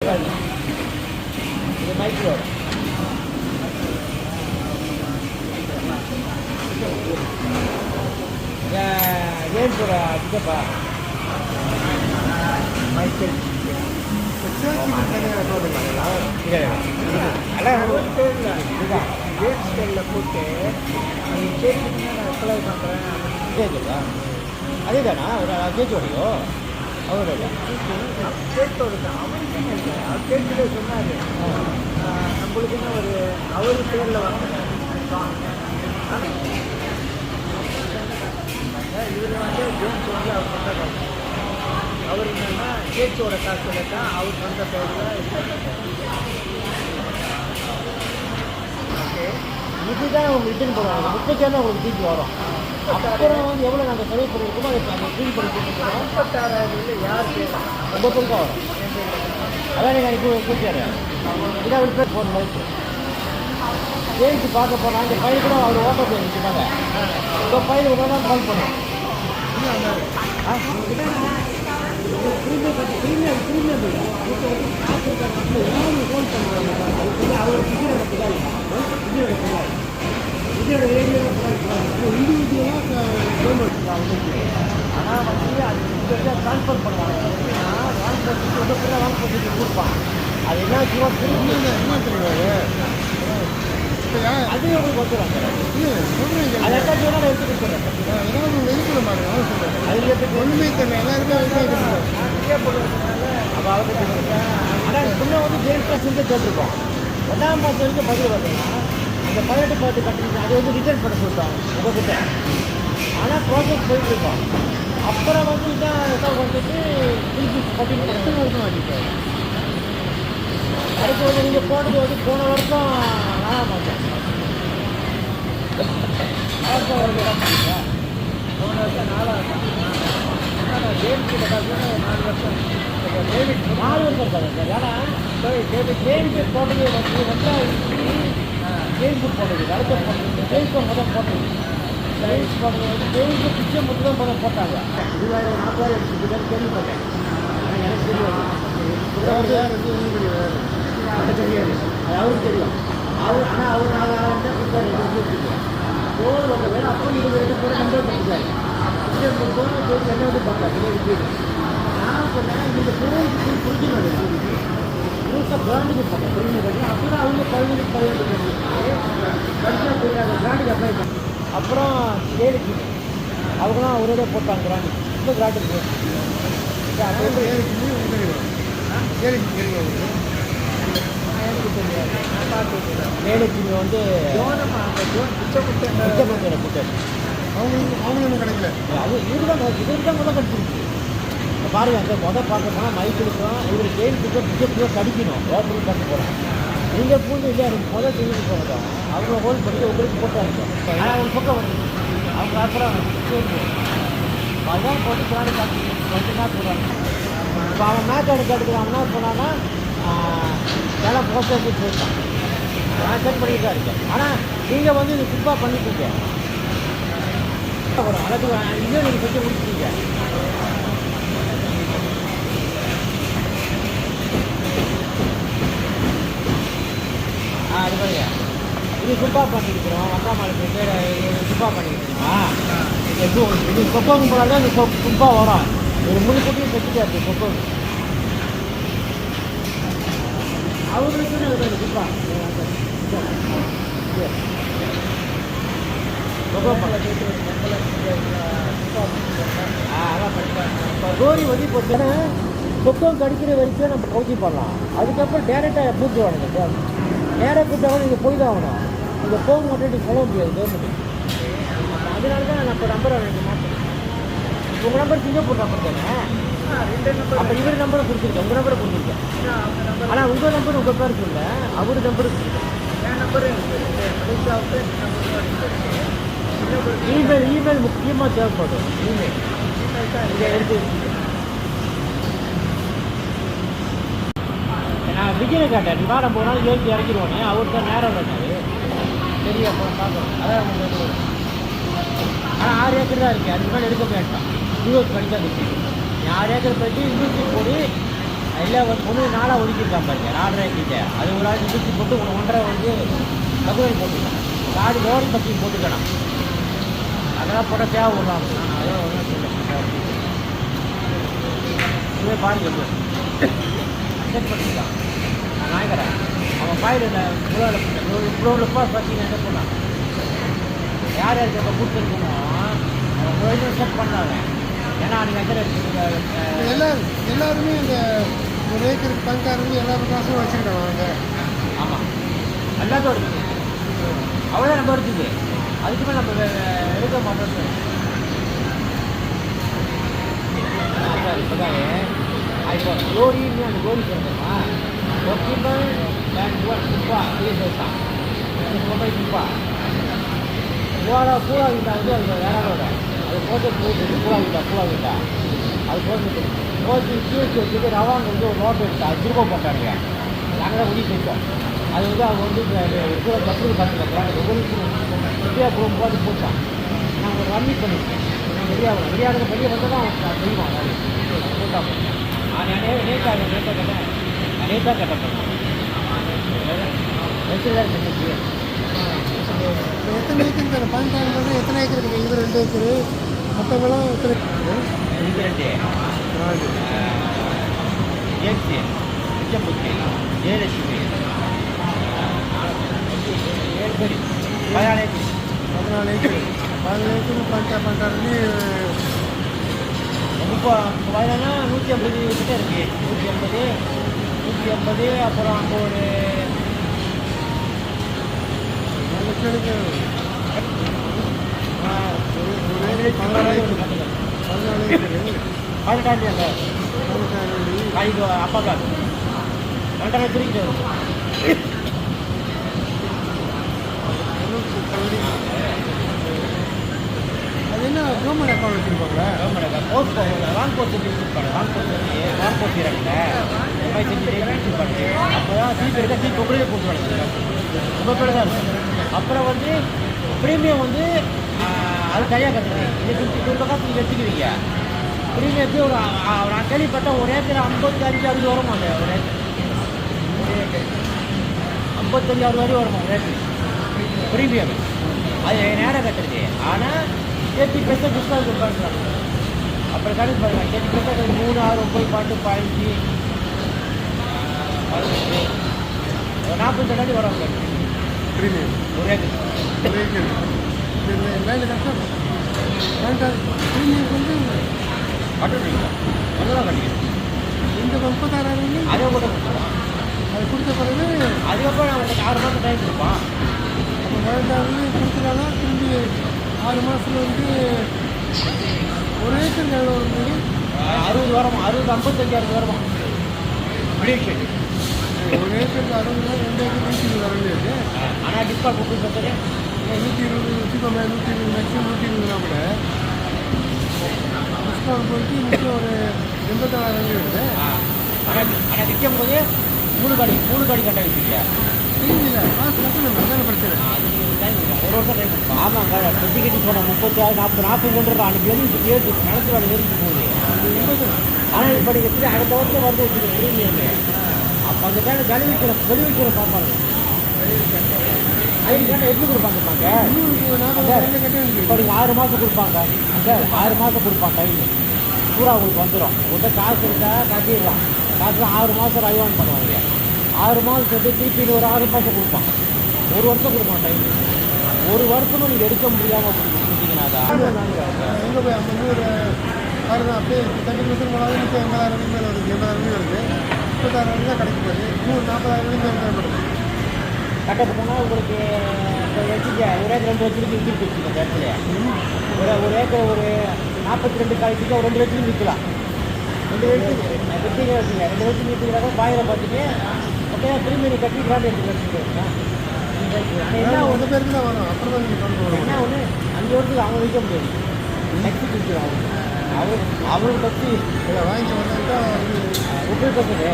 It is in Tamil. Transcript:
இது மைக்ரோ ஏன் போட இதுப்பா மைக்கேல் கேட்ஸ்களில் போட்டு அப்ளை பண்ணுறேன் கேட்குதா அதே தானா ஒரு கேட்சோடையோ அவரோட கேட்டோட தான் அவருக்கு கேட்கவே சொன்னார் நம்மளுக்குன்னு ஒரு அவரு பேரில் வாங்கினேன் இதில் வந்து ஜேம்ஸ் வந்து அவர் சொந்த காசு அவர் என்னன்னா கேட்சோட காசுல தான் அவர் சொந்த பேரில் ஓகே இதுதான் அவங்க ரிட்டர்ன் பண்ணுவாங்க 37 உங்களுக்கு திருப்பி வரும் அப்புறம் வந்து எவ்வளோ நாங்கள் செலவு பண்ணியிருக்கோமோ அதை அந்த க்ளீன் பண்ணி கொடுத்துருக்கோம் 56,000 யார் பேர் ரொம்ப தான் வரும் அதான் நீங்கள் அனுப்பி கூப்பிட்டாரு இதான் ஒரு பேர் ஃபோன் லைஃப் ஜெயிச்சு பார்க்க போனால் அந்த பையன் கூட அவர் ஓட்ட போய் நிற்கிறாங்க இப்போ பையன் ஒரு நாள் கால் பண்ணோம் ப்ரீமியம் ஃபோன் பண்ணுவாங்க அவர் இதோட ஏரியாவில் இண்டிவிஜுவலாக ஆனால் வந்து அது ட்ரான்ஸ்ஃபர் பண்ணுவாங்க ட்ரான்ஸ்ஃபர் கொடுப்பான் அது என்ன சும்மா திரும்பி என்ன தெரியாது அதே உங்களுக்கு வந்துடுவாங்க அதை எட்டாச்சு வேணால் எடுத்து கொடுத்துட்றேன் ஏதாவது இருக்கிற மாதிரி அதில் எடுத்து ஒன்றுமே தெரியல எல்லாருமே அப்போ அவங்க ஆனால் முன்னே வந்து ஜெயில்ஸ் செஞ்சு கேட்டிருக்கோம் 1ஆம் மாதம் வரைக்கும் பதில் பார்த்தீங்கன்னா இந்த 18 பார்த்து கட்டிங்க அது வந்து ரிட்டர்ன் பண்ண சொல்லிட்டோம் உங்ககிட்ட ஆனால் ப்ராஜெக்ட் போயிட்டுருக்கோம் அப்புறம் வந்து இதான் வந்துட்டு திருப்பி கட்டிங் 10 வருஷம் ஆகிட்டு அதுக்கு வந்து நீங்கள் போனது வந்து போன வருஷம் 4ஆம் மாதம் போன வருஷம் 4ஆம் ஆனால் ஜேம்ஸ் கிட்ட பார்த்தீங்கன்னா 4 வருஷம் 4 வருஷம் சார் ஏன்னா ஜேம்ஸ் போட்டது வந்து ஜெயிலுக்கு போட்டது அடுத்த போட்டது ஜெயிலுக்கு முதல் போட்டது ஜெயில்ஸ் போட்டது வந்து ஜெயிலுக்கு பிச்சை மட்டும் தான் முதல் போட்டாங்க 20,000 40,000 எடுத்துக்கிட்டு கேள்விப்பட்டேன் ஆனால் எனக்கு தெரியாது அது தெரியாது அது அவருக்கு தெரியும் அவர் ஆனால் அவர் 4,000 கொடுத்தாரு போர் வந்து வேணும் அப்போ 20 பேர் நம்பர் பண்ணிட்டாரு போன என்ன வந்து பார்த்தாங்க நான் சொன்னேன் இந்த பேருக்கு புரிஞ்சுக்கணும் முழுசாக பிராண்டுக்கு போட்டேன் பெருமை அப்புறம் அவங்க 15 படிச்சா போயிட்டாங்க பிராண்டுக்கு அப்ளை பண்ணி அப்புறம் ஏழுக்கு அவங்களாம் ஒரே போட்டாங்க பிராண்டு இப்போ பிராண்டுக்கு ஏழுக்கு வந்து பிச்சைப்பட்டியில் போட்டாரு அவங்களும் கிடைக்கல அது இதுதான் முதல் கிடச்சிருக்கு பாருங்க அந்த முதல் பார்க்க போனால் மைக்கிலுக்கும் இவர் ஜெயிலுக்கு பிச்சை கடிக்கணும் ஓப்பனிங் பார்க்க போகிறோம் நீங்கள் பூந்து இல்லையா எனக்கு முதல் ஜெயிலுக்கு போகிறோம் அவங்க ஹோல்ட் பண்ணி உங்களுக்கு போட்டாங்க ஆனால் அவங்க பக்கம் வந்து அவங்க அப்புறம் அதான் போட்டு பிராணி பார்த்து கொஞ்சம் தான் போடுறாங்க இப்போ அவன் மேட்ச் எடுக்கிறாங்கன்னா போனான்னா எல்லாம் போஸ்ட் ஆஃபீஸ் போயிட்டான் நான் செக் பண்ணிட்டு தான் இருக்கேன் ஆனால் நீங்கள் வந்து இது சும்மா பண்ணிட்டீங்க அதுக்கு இன்னும் நீங்கள் செஞ்சு முடிச்சிட்டீங்க அது பாருங்க இது சுப்பா பண்ணியிருக்கிறோம் அக்கா மாலுக்கு பேர் சுப்பா பண்ணியிருக்கீங்களா இது கொக்கோங்க போனால் தான் இந்த சுப்பா வரும் ஒரு முன்கூட்டியும் செஞ்சுட்டே இருக்கு கொக்கோங்க அவங்களுக்குன்னு அது சுப்பா கோரி வந்து இப்போ கொக்கம் கடிக்கிற வரைக்கும் நம்ம கவுச்சி பண்ணலாம் அதுக்கப்புறம் டேரெக்டாக கூப்பிடுவானுங்க நேராக கூப்பிட்டா நீங்கள் போய் தான் ஆகணும் இங்கே போக மாட்டேன் சொல்ல முடியாது கவர்மெண்ட் அதனால தான் நான் இப்போ நம்பரை எனக்கு மாற்றேன் உங்கள் நம்பர் சிங்கப்பூர் நம்பர் தானே அப்போ இவர் நம்பரை கொடுத்துருக்கேன் உங்கள் நம்பரை கொடுத்துருக்கேன் ஆனால் உங்கள் நம்பர் உங்கள் பேர் சொல்ல அவர் நம்பரு கொடுத்துருக்கேன் என் நம்பரு இமெயில் முக்கியமாக தேவைப்படும் இமெயில் இதை எடுத்து நான் விஜயனை கேட்டேன் நீ வாரம் போனாலும் ஏற்றி இறக்கிடுவானே அவர் தான் நேரம் இருந்தார் சரி அப்போ பார்க்கணும் அதான் ஆனால் 6 ஏக்கர் தான் இருக்குது அதுக்கு மேலே எடுக்க போயிட்டான் யூஎஸ் படிக்காது 6 ஏக்கர் போயிட்டு யூனிவர்சிட்டி போய் இல்லை ஒன்று நாளாக ஒதுக்கியிருக்கான் பாருங்க 4.5 கிட்ட அது ஒரு ஆள் தூக்கி போட்டு 1.5 வந்து பகுதியில் போட்டுருக்கான் காடி லோரி பற்றி போட்டுக்கணும் அதெல்லாம் போட தேவை விடலாம் நான் அதெல்லாம் ஒன்றும் சொல்லுவேன் இதுவே பாருங்க அக்செப்ட் பண்ணிக்கலாம் நாயகரன் அவன் ஃபைல் இவ்வளோ பார்த்தீங்கன்னா என்ன பண்ணான் யார் யாருக்கு இப்போ கொடுத்துருக்கணும் அவன் செக் பண்ணாங்க ஏன்னா நீங்கள் எல்லாருமே இந்த ஒரு ஏக்கருக்கு பங்காருந்து எல்லாரும் காசும் வச்சுக்கிட்டோம் அவங்க ஆமாம் எல்லாத்தையும் இருக்குது அவ்வளோதான் நம்ம இருக்குது அதுக்குமே நம்ம எடுக்க மாட்டோம் இப்போதான் இப்போ லோரின்னு அந்த லோரி சொல்கிறோமா ஒக்கிபல் துப்பா பேசா துப்பா பூரா வீட்டா வந்து அது வேறாவோட அது போட்டு போயிட்டு பூரா வீட்டா அது போட்டு கீழ்ச்சி வச்சுட்டு ரவாங்க வந்து ஒரு நோட்டு எடுத்தா அது திரும்ப போட்டாருங்க நாங்கள் தான் முடிவு செஞ்சோம் அது வந்து அவங்க வந்து கூட பத்து பார்த்துக்கிறாங்க ஒவ்வொரு போட்டு போட்டான் நாங்கள் ஒரு ரம்மி பண்ணிட்டோம் வெளியாடுங்க வெளியே வந்து தான் அவன் செய்வான் போட்டாங்க நேற்றாக கேட்டேன் எத்தனை ஏக்கருக்கு பங்காளி எத்தனை ஏக்கர் இருக்குது இது 2 ஏக்கரு மற்றவங்களும் எத்தனை இது 2 ஏசி மிச்சம்புத்தி ஜெயலட்சுமி 14 ஏக்கர் 14 ஏக்கர் பங்காளி இப்போ வயதானா 150 கிட்ட இருக்கு 150 அப்புறம் அங்கே ஒரு 4 லட்சம் அப்பா காசு 2.5 திருக்கிட்டு வரும் அது என்ன கவர்மெண்ட் அக்கௌண்ட் வச்சுருப்பாங்களா government account post wrong post வச்சுருப்பாங்க ராங் போஸ்ட் இறங்க வச்சுருப்பாங்க அப்போ தான் சீப் எடுத்தால் சீப் உங்களே போட்டுருவாங்க ரொம்ப பேர் தான் இருக்கும் அப்புறம் வந்து ப்ரீமியம் வந்து அது தனியாக கட்டுறேன் இது 50 காசு நீங்கள் எடுத்துக்குவீங்க ப்ரீமியம் எப்படி ஒரு நான் கேள்விப்பட்டேன் ஒரு ஏக்கர் 55-60 வருமா அந்த ஒரு ஏக்கர் 55-60 வரையும் வருமா ஒரு ஏக்கர் ப்ரீமியம் அது நேரம் கட்டுறது ஆனால் 30% டிஸ்கவுண்ட் கொடுப்பாங்க அப்புறம் கணக்கு பாருங்க 30% 3, 6, 9, 12, 15 42 வரும் ப்ரீமியம் ஒரு ஏக்கர் லேண்டு கஷ்டம் ப்ரீமியம் வந்து கட்டுறீங்களா அதெல்லாம் கட்டிக்கிறேன் இந்த 36,000 அதை கூட கொடுத்துருவான் அது கொடுத்த பிறகு அதுக்கப்புறம் அவங்களுக்கு 6 மாதம் டைம் கொடுப்பான் அப்போ 16,000 கொடுத்துட்டாலும் திரும்பி 6 மாதத்துல வந்து ஒரு ஏக்கர் எவ்வளோ வரும்போது 60 வருமா 55 வருமா ப்ரீமியம் ஒரு ஏக்கருக்கு 60 2 ஏக்கர் 120 வர முடியாது ஆனால் டிஸ்கவுண்ட் 30% 120 வச்சுக்கோங்க 120 மேக்ஸிமம் 120 கூட டிஸ்கவுண்ட் போட்டு மிச்சம் ஒரு 84,000 வருது ஆனால் விற்கும் போது 3 காடி கட்ட வைப்பீங்க இல்லை காசு கட்டணும் அதான பிரச்சனை ஒரு வருஷம் டைம் கொடுப்போம் ஆமாங்க கட்டி கட்டி போனோம் 36, 40 அன்றைக்கி ஏறிச்சு நிலத்து வேலை ஏறிச்சு போகுது ஆனால் இப்போ நீங்கள் எப்படி அடுத்த வருஷம் வந்து வச்சுருக்கோம் ப்ரீமியமே அப்போ அந்த டைம் வெளிவிக்கிற பார்ப்பாங்க ஐடி கார்டை எப்படி கொடுப்பாங்க இப்போ நீங்கள் 6 மாதம் கொடுப்பாங்க சார் 6 மாதம் கொடுப்பாங்க டைமு பூரா உங்களுக்கு வந்துடும் உங்கள்கிட்ட காசு இருந்தால் கட்டிடலாம் காசு 6 மாதம் அட்வான்ஸ் பண்ணுவாங்க 6 மாதம் சேர்த்து திருப்பி ஒரு 6 மாதம் கொடுப்பாங்க 1 வருஷம் கொடுப்பாங்க டைமு 1 வருஷமும் நீங்கள் எடுக்க முடியாமல் கொடுத்தீங்கன்னா எங்கே போய் 50 பாருங்க அப்படியே 30% போனாலும் 80,000 மேலே வருது 80,000 வருது 36,000 தான் கிடைக்க போகுது 40,000 தேவைப்படுது கட்ட போனால் உங்களுக்கு இப்போ வச்சுக்க ஒரு ஏக்கர் 2 லட்சத்துக்கு விற்கிட்டு வச்சுக்கோங்க அந்த இடத்துல ஒரு ஏக்கர் ஒரு 42 காய்ச்சிக்கு ஒரு 2 லட்சத்துக்கு விற்கலாம் 2 லட்சத்துக்கு விற்பீங்க வச்சுங்க 2 லட்சத்துக்கு விற்கிறதா பாயிரம் பார்த்துட்டு ஓகே திரும்பி நீ கட்டி கிராண்ட் எடுத்துக்கிட்டு என்ன ஒன்று பேருக்கு தான் வரும் அப்புறம் தான் நீங்கள் கொண்டு என்ன ஒன்று 5 வருஷத்துக்கு அவங்க விற்க முடியாது நெக்ஸ்ட் விற்கிறோம் அவருக்கு பற்றி வாங்கிட்டு வந்தால் உபயோகப்படுது